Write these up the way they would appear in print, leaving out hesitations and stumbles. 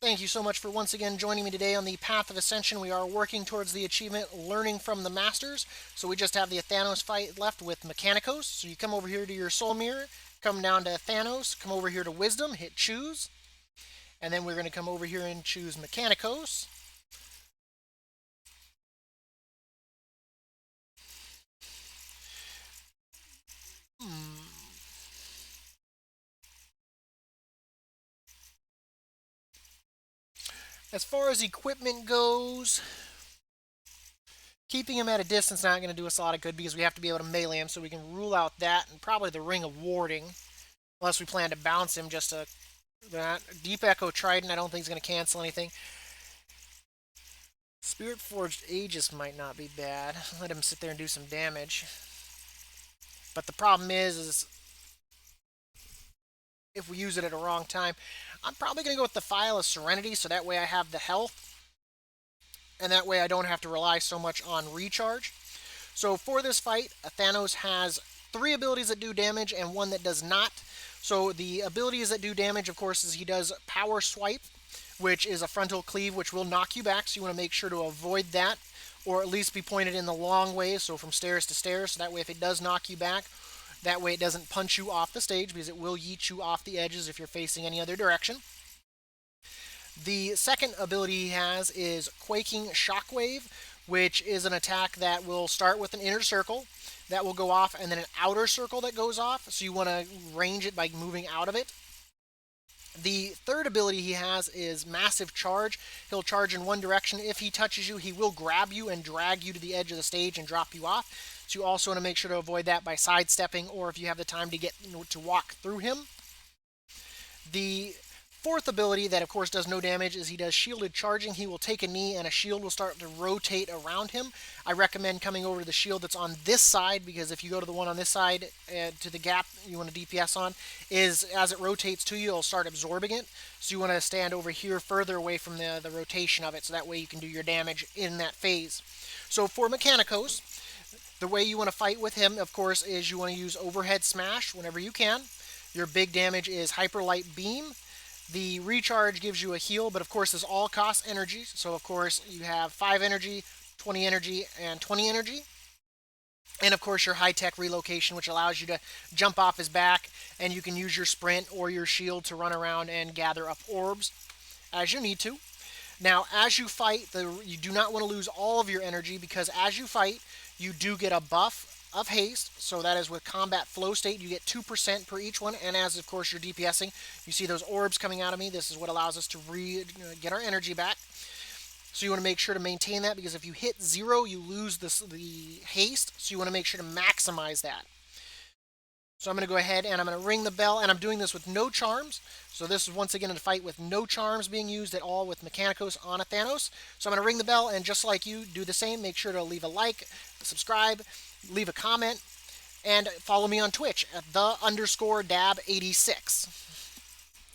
Thank you so much for once again joining me today on the path of Ascension. We are working towards the achievement Learning from the Masters. So we just have the Athanos fight left with Mechanicos. So you come over here to your Soul Mirror, come down to Athanos, come over here to Wisdom, hit Choose. And then we're going to come over here and choose Mechanicos. As far as equipment goes, keeping him at a distance not going to do us a lot of good because we have to be able to melee him, so we can rule out that and probably the Ring of Warding, unless we plan to bounce him just to that. Deep Echo Trident I don't think is going to cancel anything. Spirit Forged Aegis might not be bad. Let him sit there and do some damage. But the problem is if we use it at a wrong time. I'm probably going to go with the Phial of Serenity, so that way I have the health, and that way I don't have to rely so much on recharge. So for this fight, Athanos has 3 abilities that do damage and 1 that does not. So the abilities that do damage, of course, is he does Power Swipe, which is a frontal cleave, which will knock you back, so you want to make sure to avoid that, or at least be pointed in the long way, so from stairs to stairs, so that way if it does knock you back, that way it doesn't punch you off the stage, because it will yeet you off the edges if you're facing any other direction. The second ability he has is Quaking Shockwave, which is an attack that will start with an inner circle that will go off, and then an outer circle that goes off, so you want to range it by moving out of it. The third ability he has is Massive Charge. He'll charge in one direction. If he touches you, he will grab you and drag you to the edge of the stage and drop you off. So you also want to make sure to avoid that by sidestepping, or if you have the time to walk through him. The fourth ability that of course does no damage is he does Shielded Charging. He will take a knee and a shield will start to rotate around him. I recommend coming over to the shield that's on this side, because if you go to the one on this side, to the gap you want to DPS on, is as it rotates to you, it'll start absorbing it. So you want to stand over here further away from the rotation of it, so that way you can do your damage in that phase. So for Mechanicos, the way you want to fight with him, of course, is you want to use Overhead Smash whenever you can. Your big damage is Hyper Light Beam. The recharge gives you a heal, but of course this all costs energy. So of course you have 5 energy, 20 energy, and 20 energy. And of course your high-tech relocation, which allows you to jump off his back, and you can use your sprint or your shield to run around and gather up orbs as you need to. Now, as you fight, you do not want to lose all of your energy, because as you fight, you do get a buff of haste. So that is with combat flow state. You get 2% per each one. And as, of course, you're DPSing, you see those orbs coming out of me. This is what allows us to get our energy back. So you want to make sure to maintain that, because if you hit 0, you lose the haste. So you want to make sure to maximize that. So I'm going to go ahead and I'm going to ring the bell, and I'm doing this with no charms. So this is once again a fight with no charms being used at all with Mechanicos on Athanos. So I'm going to ring the bell, and just like you, do the same. Make sure to leave a like, subscribe, leave a comment, and follow me on Twitch at _Dab86.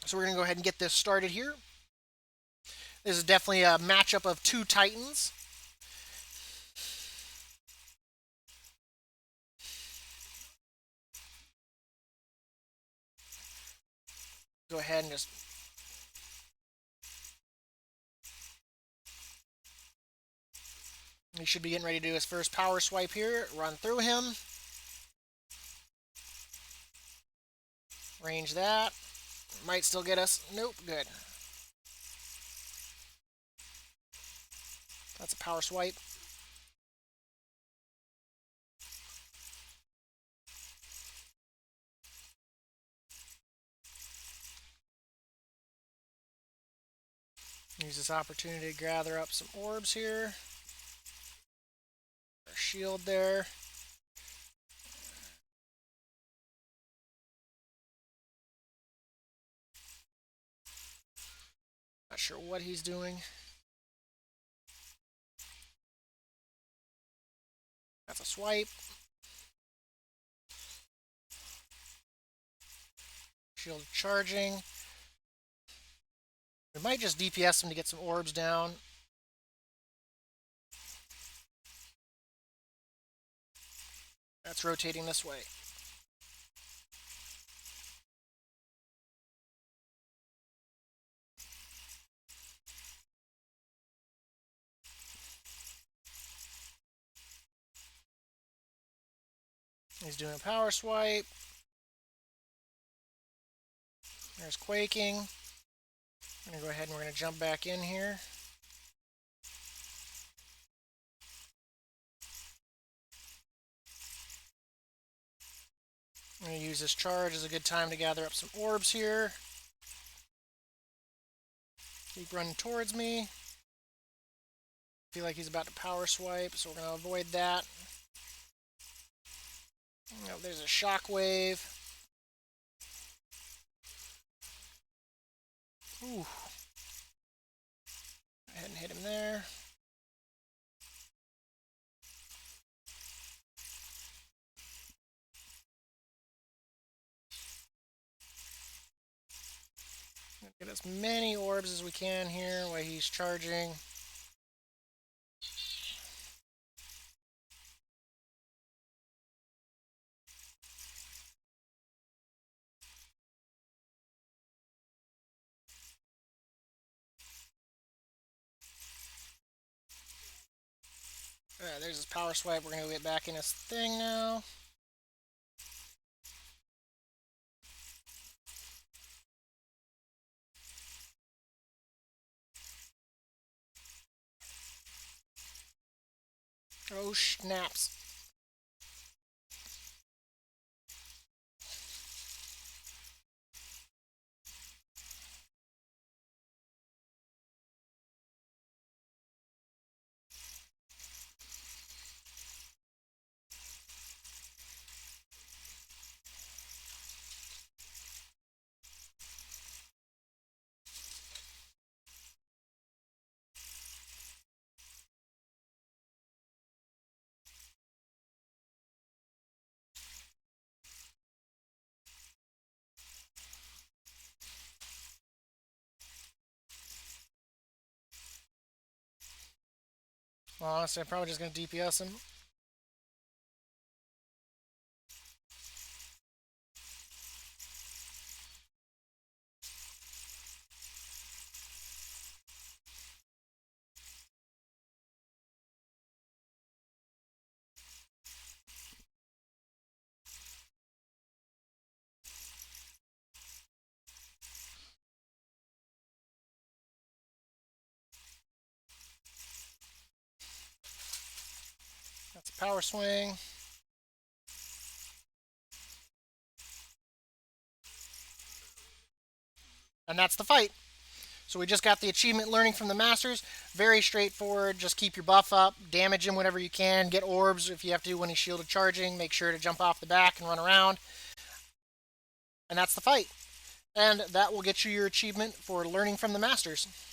So we're going to go ahead and get this started here. This is definitely a matchup of 2 Titans. Go ahead and just... He should be getting ready to do his first power swipe here. Run through him. Range that. Might still get us. Nope, good. That's a power swipe. Use this opportunity to gather up some orbs here. Our shield there. Not sure what he's doing. That's a swipe. Shield charging. We might just DPS him to get some orbs down. That's rotating this way. He's doing a power swipe. There's Quaking. I'm going to go ahead and we're going to jump back in here. I'm going to use this charge as a good time to gather up some orbs here. Keep running towards me. Feel like he's about to power swipe, so we're going to avoid that. Oh, there's a Shockwave. Ooh. Go ahead and hit him there. Get as many orbs as we can here while he's charging. Alright, there's his power swipe. We're going to get back in his thing now. Oh, snaps. Well, honestly, I'm probably just going to DPS him. That's a power swing. And that's the fight. So we just got the achievement learning from the Masters. Very straightforward. Just keep your buff up. Damage him whenever you can. Get orbs if you have to when he's shielded charging. Make sure to jump off the back and run around. And that's the fight. And that will get you your achievement for learning from the Masters.